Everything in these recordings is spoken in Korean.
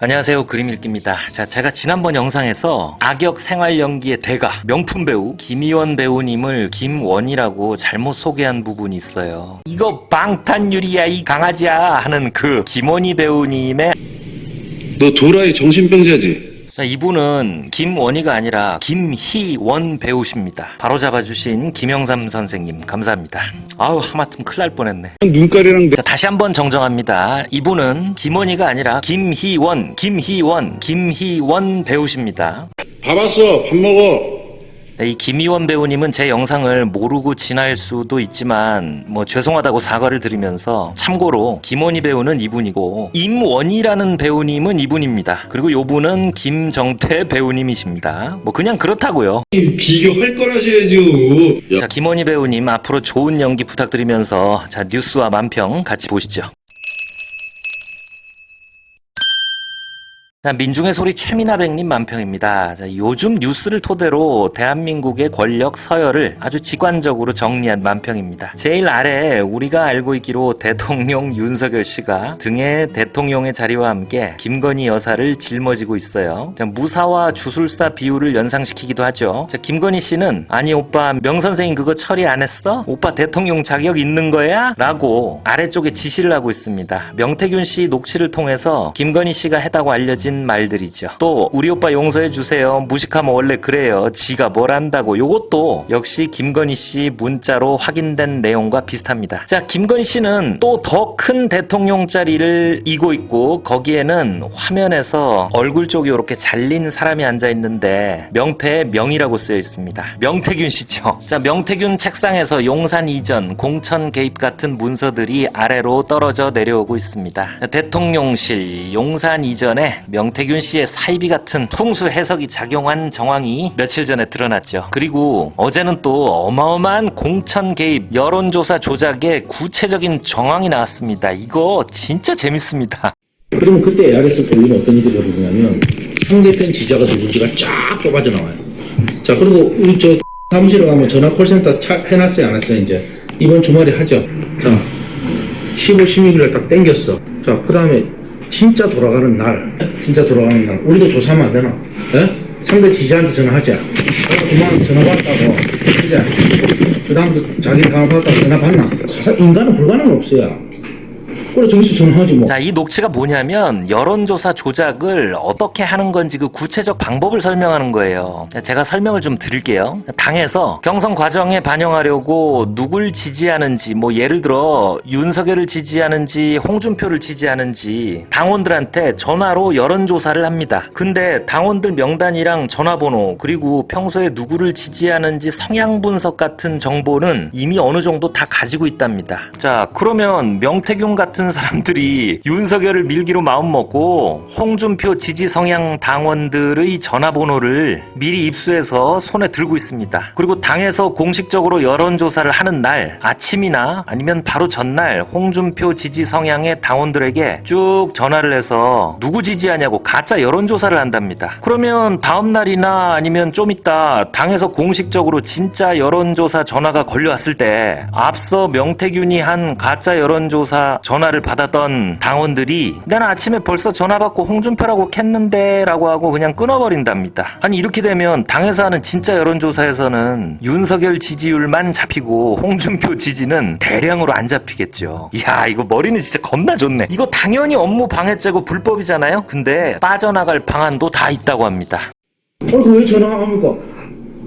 안녕하세요, 그림읽기입니다. 자, 제가 지난번 영상에서 악역 생활 연기의 대가, 명품 배우 김희원 배우님을 김원희라고 잘못 소개한 부분이 있어요. 이거 방탄유리야 이 강아지야 하는 그 김원희 배우님의 너 도라이 정신병자지? 자, 이분은 김원희가 아니라 김희원 배우십니다. 바로 잡아주신 김영삼 선생님 감사합니다. 아우 하마터면 큰일 날 뻔했네. 눈깔이랑 자, 다시 한번 정정합니다. 이분은 김원희가 아니라 김희원 배우십니다. 밥 왔어. 밥 먹어. 이 김희원 배우님은 제 영상을 모르고 지날 수도 있지만 뭐 죄송하다고 사과를 드리면서 참고로 김원희 배우는 이분이고 임원희라는 배우님은 이분입니다. 그리고 요분은 김정태 배우님이십니다. 뭐 그냥 그렇다고요. 비교할 거라셔야죠. 자, 김원희 배우님 앞으로 좋은 연기 부탁드리면서 자, 뉴스와 만평 같이 보시죠. 자, 민중의 소리 최민아백님 만평입니다. 자, 요즘 뉴스를 토대로 대한민국의 권력 서열을 아주 직관적으로 정리한 만평입니다. 제일 아래에 우리가 알고 있기로 대통령 윤석열 씨가 등에 대통령의 자리와 함께 김건희 여사를 짊어지고 있어요. 자, 무사와 주술사 비율을 연상시키기도 하죠. 자, 김건희 씨는 아니 오빠 명선생님 그거 처리 안 했어? 오빠 대통령 자격 있는 거야? 라고 아래쪽에 지시를 하고 있습니다. 명태균 씨 녹취를 통해서 김건희 씨가 했다고 알려진 말들이죠. 또 우리 오빠 용서해 주세요. 무식하면 원래 그래요. 지가 뭘 안다고. 요것도 역시 김건희 씨 문자로 확인된 내용과 비슷합니다. 자, 김건희 씨는 또 더 큰 대통령 자리를 이고 있고 거기에는 화면에서 얼굴 쪽이 이렇게 잘린 사람이 앉아 있는데 명패에 명이라고 쓰여 있습니다. 명태균 씨죠. 자, 명태균 책상에서 용산 이전, 공천 개입 같은 문서들이 아래로 떨어져 내려오고 있습니다. 대통령실, 용산 이전에 명태균 씨의 사이비 같은 풍수 해석이 작용한 정황이 며칠 전에 드러났죠. 그리고 어제는 또 어마어마한 공천 개입, 여론조사 조작의 구체적인 정황이 나왔습니다. 이거 진짜 재밌습니다. 그러면 그때 ARS 돌리면 어떤 일이 벌어지냐면 상대편 지자가 누군지가 쫙 좁아져 나와요. 자, 그리고 우리 저 사무실에 가면 전화 콜센터 해놨어요, 안 했어요? 이제 이번 주말에 하죠. 자, 15, 16일에 딱 땡겼어. 자, 그 다음에 진짜 돌아가는 날, 우리도 조사하면 안 되나? 예? 상대 지지한테 전화하자. 그만 전화 받았다고. 하자. 그 다음부터 자기 전화 받았다고 전화 받나? 사실 인간은 불가능 없어요. 그래, 정수 전화하지 뭐. 자, 이 녹취가 뭐냐면 여론조사 조작을 어떻게 하는 건지 그 구체적 방법을 설명하는 거예요. 자, 제가 설명을 좀 드릴게요. 당에서 경선 과정에 반영하려고 누굴 지지하는지, 뭐 예를 들어 윤석열을 지지하는지 홍준표를 지지하는지 당원들한테 전화로 여론조사를 합니다. 근데 당원들 명단이랑 전화번호 그리고 평소에 누구를 지지하는지 성향 분석 같은 정보는 이미 어느 정도 다 가지고 있답니다. 자, 그러면 명태균 같은 사람들이 윤석열을 밀기로 마음먹고 홍준표 지지 성향 당원들의 전화번호를 미리 입수해서 손에 들고 있습니다. 그리고 당에서 공식적으로 여론조사를 하는 날 아침이나 아니면 바로 전날 홍준표 지지 성향의 당원들에게 쭉 전화를 해서 누구 지지하냐고 가짜 여론조사를 한답니다. 그러면 다음날이나 아니면 좀 이따 당에서 공식적으로 진짜 여론조사 전화가 걸려왔을 때 앞서 명태균이 한 가짜 여론조사 전화를 받았던 당원들이 난 아침에 벌써 전화 받고 홍준표라고 캤는데 라고 하고 그냥 끊어버린답니다. 아니 이렇게 되면 당에서 하는 진짜 여론조사에서는 윤석열 지지율만 잡히고 홍준표 지지는 대량으로 안 잡히겠죠. 이야, 이거 머리는 진짜 겁나 좋네. 이거 당연히 업무 방해죄고 불법이잖아요. 근데 빠져나갈 방안도 다 있다고 합니다. 그 왜 전화합니까?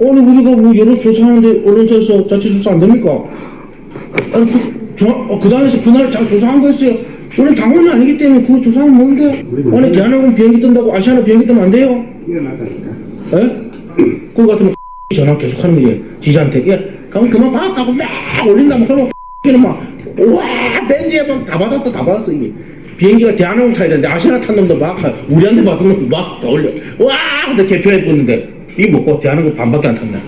아니 우리가 뭐 여론조사하는데 언론사에서 자체조사 안 됩니까? 아니 그 당에서 그날 조사한 거였어요. 우리는 당원이 아니기 때문에 그거 조사하면 뭔데? 아니 대한항공 비행기 뜬다고 아시아나 비행기 뜨면 안 돼요? 이건 나다니까. 예? 그거 같으면 전화 계속 하는 거지 지지한테. 예, 그럼 그만 받았다고 막 올린다면 그러면 는 막 와 벤지에 막 다 받았어 이게. 비행기가 대한항공 타야 되는데 아시아나 탄 놈도 막 우리한테 받은 놈도 막 더 올려. 와 근데 개표해 보는데 이게 뭐고 대한항공 반밖에 안 탔네.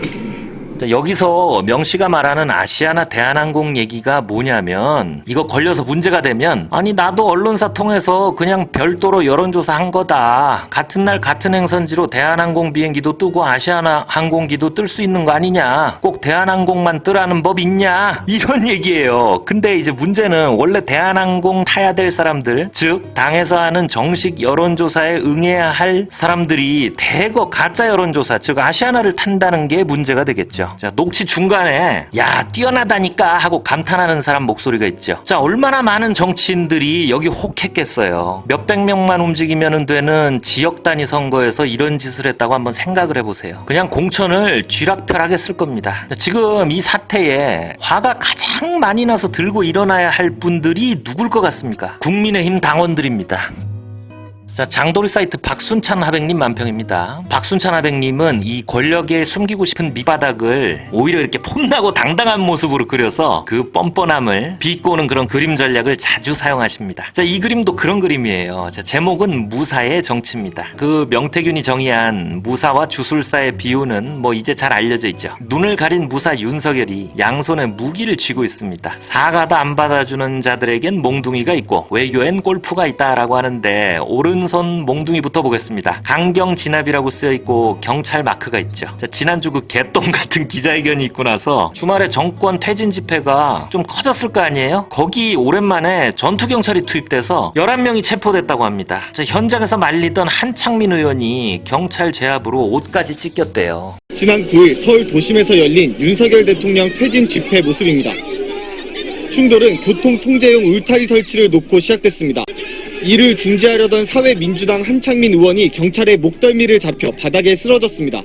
자, 여기서 명씨가 말하는 아시아나 대한항공 얘기가 뭐냐면 이거 걸려서 문제가 되면 아니 나도 언론사 통해서 그냥 별도로 여론조사 한 거다. 같은 날 같은 행선지로 대한항공 비행기도 뜨고 아시아나 항공기도 뜰 수 있는 거 아니냐. 꼭 대한항공만 뜨라는 법 있냐. 이런 얘기예요. 근데 이제 문제는 원래 대한항공 타야 될 사람들 즉 당에서 하는 정식 여론조사에 응해야 할 사람들이 대거 가짜 여론조사 즉 아시아나를 탄다는 게 문제가 되겠죠. 자, 녹취 중간에 야 뛰어나다니까 하고 감탄하는 사람 목소리가 있죠. 자, 얼마나 많은 정치인들이 여기 혹했겠어요. 몇백 명만 움직이면 되는 지역 단위 선거에서 이런 짓을 했다고 한번 생각을 해보세요. 그냥 공천을 쥐락펴락 했을 겁니다. 자, 지금 이 사태에 화가 가장 많이 나서 들고 일어나야 할 분들이 누굴 것 같습니까? 국민의힘 당원들입니다. 자, 장도리 사이트 박순찬 하백님 만평입니다. 박순찬 하백님은 이 권력에 숨기고 싶은 밑바닥을 오히려 이렇게 폼나고 당당한 모습으로 그려서 그 뻔뻔함을 비꼬는 그런 그림 전략을 자주 사용하십니다. 자, 이 그림도 그런 그림이에요. 자, 제목은 무사의 정치입니다. 그 명태균이 정의한 무사와 주술사의 비유는 뭐 이제 잘 알려져 있죠. 눈을 가린 무사 윤석열이 양손에 무기를 쥐고 있습니다. 사과도 안 받아주는 자들에겐 몽둥이가 있고 외교엔 골프가 있다라고 하는데 오른손 몽둥이부터 보겠습니다. 강경 진압이라고 쓰여있고 경찰 마크가 있죠. 자, 지난주 그 개똥 같은 기자회견이 있고 나서 주말에 정권 퇴진 집회가 좀 커졌을 거 아니에요? 거기 오랜만에 전투경찰이 투입돼서 11명이 체포됐다고 합니다. 자, 현장에서 말리던 한창민 의원이 경찰 제압으로 옷까지 찢겼대요. 지난 9일 서울 도심에서 열린 윤석열 대통령 퇴진 집회 모습입니다. 충돌은 교통통제용 울타리 설치를 놓고 시작됐습니다. 이를 중지하려던 사회민주당 한창민 의원이 경찰의 목덜미를 잡혀 바닥에 쓰러졌습니다.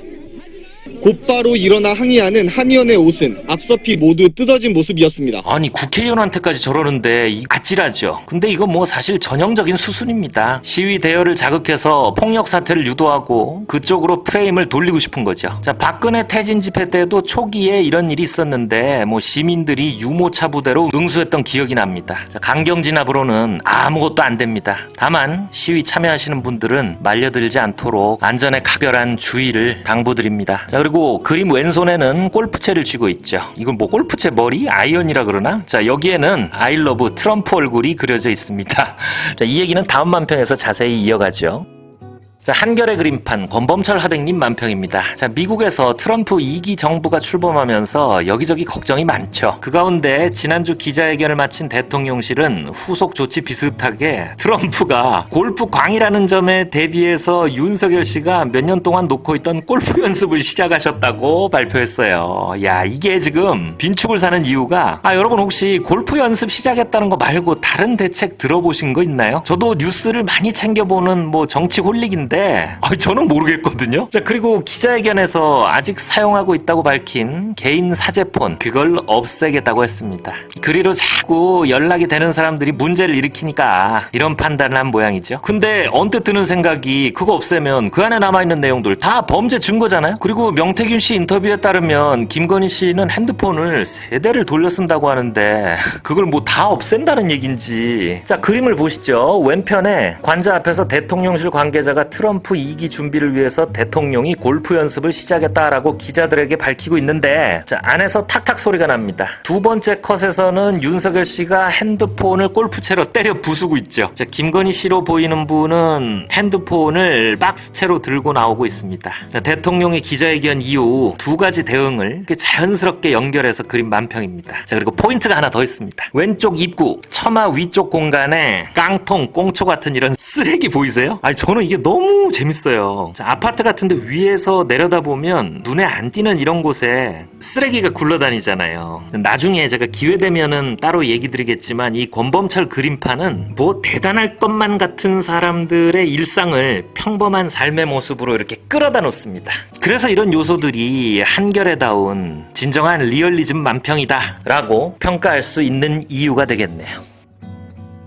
곧바로 일어나 항의하는 한 의원의 옷은 앞서피 모두 뜯어진 모습이었습니다. 아니 국회의원한테까지 저러는데 이 아찔하죠. 근데 이건 뭐 사실 전형적인 수순입니다. 시위 대열을 자극해서 폭력 사태를 유도하고 그쪽으로 프레임을 돌리고 싶은 거죠. 자, 박근혜 퇴진 집회 때도 초기에 이런 일이 있었는데 뭐 시민들이 유모차 부대로 응수했던 기억이 납니다. 자, 강경 진압으로는 아무것도 안 됩니다. 다만 시위 참여하시는 분들은 말려들지 않도록 안전에 각별한 주의를 당부드립니다. 자, 그리고 그림 왼손에는 골프채를 쥐고 있죠. 이건 뭐 골프채 머리? 아이언이라 그러나? 자, 여기에는 I love 트럼프 얼굴이 그려져 있습니다. 자, 이 얘기는 다음 만평에서 자세히 이어가죠. 자, 한결의 그림판 권범철 하백님 만평입니다. 자, 미국에서 트럼프 2기 정부가 출범하면서 여기저기 걱정이 많죠. 그 가운데 지난주 기자회견을 마친 대통령실은 후속 조치 비슷하게 트럼프가 골프 광이라는 점에 대비해서 윤석열 씨가 몇 년 동안 놓고 있던 골프 연습을 시작하셨다고 발표했어요. 야, 이게 지금 빈축을 사는 이유가 여러분 혹시 골프 연습 시작했다는 거 말고 다른 대책 들어보신 거 있나요? 저도 뉴스를 많이 챙겨보는 뭐 정치 홀릭인데 저는 모르겠거든요. 자, 그리고 기자회견에서 아직 사용하고 있다고 밝힌 개인 사제폰 그걸 없애겠다고 했습니다. 그리로 자꾸 연락이 되는 사람들이 문제를 일으키니까 이런 판단을 한 모양이죠. 근데 언뜻 드는 생각이 그거 없애면 그 안에 남아있는 내용들 다 범죄 증거잖아요. 그리고 명태균 씨 인터뷰에 따르면 김건희 씨는 핸드폰을 3대를 돌려 쓴다고 하는데 그걸 뭐 다 없앤다는 얘긴지. 자, 그림을 보시죠. 왼편에 관자 앞에서 대통령실 관계자가 트럼프 2기 준비를 위해서 대통령이 골프 연습을 시작했다라고 기자들에게 밝히고 있는데 자, 안에서 탁탁 소리가 납니다. 두 번째 컷에서는 윤석열 씨가 핸드폰을 골프채로 때려 부수고 있죠. 자, 김건희 씨로 보이는 분은 핸드폰을 박스채로 들고 나오고 있습니다. 자, 대통령의 기자회견 이후 두 가지 대응을 자연스럽게 연결해서 그린 만평입니다. 자, 그리고 포인트가 하나 더 있습니다. 왼쪽 입구 처마 위쪽 공간에 깡통, 꽁초 같은 이런 쓰레기 보이세요? 저는 이게 너무 재밌어요. 자, 아파트 같은데 위에서 내려다보면 눈에 안 띄는 이런 곳에 쓰레기가 굴러다니잖아요. 나중에 제가 기회되면은 따로 얘기 드리겠지만 이 권범철 그림판은 뭐 대단할 것만 같은 사람들의 일상을 평범한 삶의 모습으로 이렇게 끌어다 놓습니다. 그래서 이런 요소들이 한결에다운 진정한 리얼리즘 만평이다 라고 평가할 수 있는 이유가 되겠네요.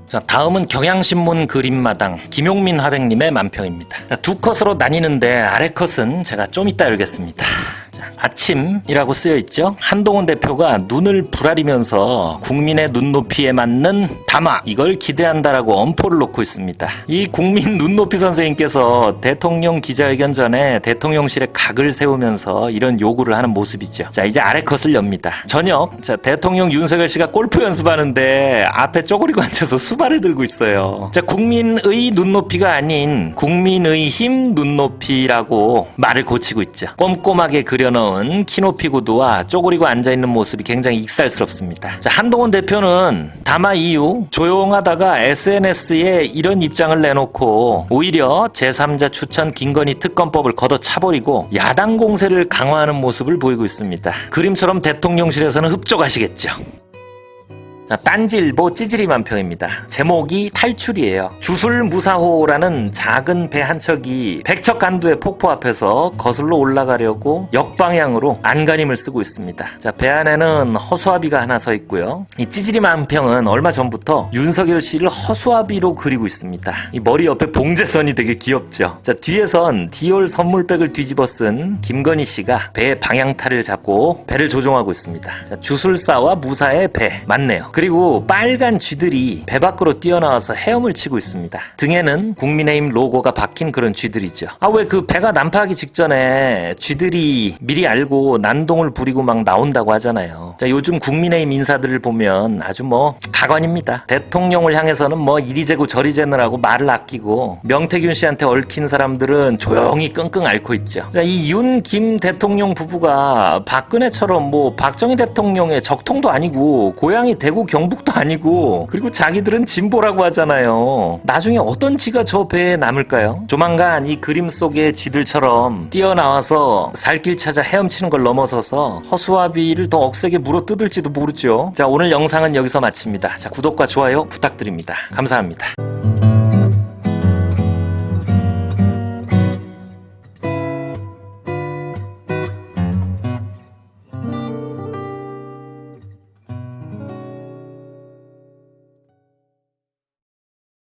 자, 다음은 경향신문 그림마당 김용민 하백님의 만평입니다. 자, 두 컷으로 나뉘는데 아래 컷은 제가 좀 이따 열겠습니다. 자, 아침이라고 쓰여 있죠. 한동훈 대표가 눈을 부라리면서 국민의 눈높이에 맞는 담화 이걸 기대한다라고 엄포를 놓고 있습니다. 이 국민 눈높이 선생님께서 대통령 기자회견 전에 대통령실에 각을 세우면서 이런 요구를 하는 모습이죠. 자, 이제 아래 컷을 엽니다. 저녁 대통령 윤석열 씨가 골프 연습하는데 앞에 쪼그리고 앉아서 수발을 들고 있어요. 자, 국민의 눈높이가 아닌 국민의힘 눈높이라고 말을 고치고 있죠. 꼼꼼하게 그려놓은 키높이 구두와 쪼그리고 앉아있는 모습이 굉장히 익살스럽습니다. 자, 한동훈 대표는 담화 이후 조용하다가 SNS에 이런 입장을 내놓고 오히려 제3자 추천 김건희 특검법을 걷어차버리고 야당 공세를 강화하는 모습을 보이고 있습니다. 그림처럼 대통령실에서는 흡족하시겠죠. 자, 딴지일보 찌질이만평입니다. 제목이 탈출이에요. 주술무사호라는 작은 배 한 척이 백척 간두의 폭포 앞에서 거슬러 올라가려고 역방향으로 안간힘을 쓰고 있습니다. 자, 배 안에는 허수아비가 하나 서 있고요. 이 찌질이만평은 얼마 전부터 윤석열 씨를 허수아비로 그리고 있습니다. 이 머리 옆에 봉제선이 되게 귀엽죠. 자, 뒤에선 디올 선물백을 뒤집어 쓴 김건희 씨가 배의 방향타를 잡고 배를 조종하고 있습니다. 자, 주술사와 무사의 배 맞네요. 그리고 빨간 쥐들이 배 밖으로 뛰어나와서 헤엄을 치고 있습니다. 등에는 국민의힘 로고가 박힌 그런 쥐들이죠. 왜 그 배가 난파하기 직전에 쥐들이 미리 알고 난동을 부리고 막 나온다고 하잖아요. 자, 요즘 국민의힘 인사들을 보면 아주 가관입니다. 대통령을 향해서는 이리 재고 저리 재느라고 말을 아끼고 명태균 씨한테 얽힌 사람들은 조용히 끙끙 앓고 있죠. 자, 이 윤, 김 대통령 부부가 박근혜처럼 박정희 대통령의 적통도 아니고 고향이 대구 경북도 아니고 그리고 자기들은 진보라고 하잖아요. 나중에 어떤 쥐가 저 배에 남을까요? 조만간 이 그림 속의 쥐들처럼 뛰어나와서 살길 찾아 헤엄치는 걸 넘어서서 허수아비를 더 억세게 물어뜯을지도 모르죠. 자, 오늘 영상은 여기서 마칩니다. 자, 구독과 좋아요 부탁드립니다. 감사합니다.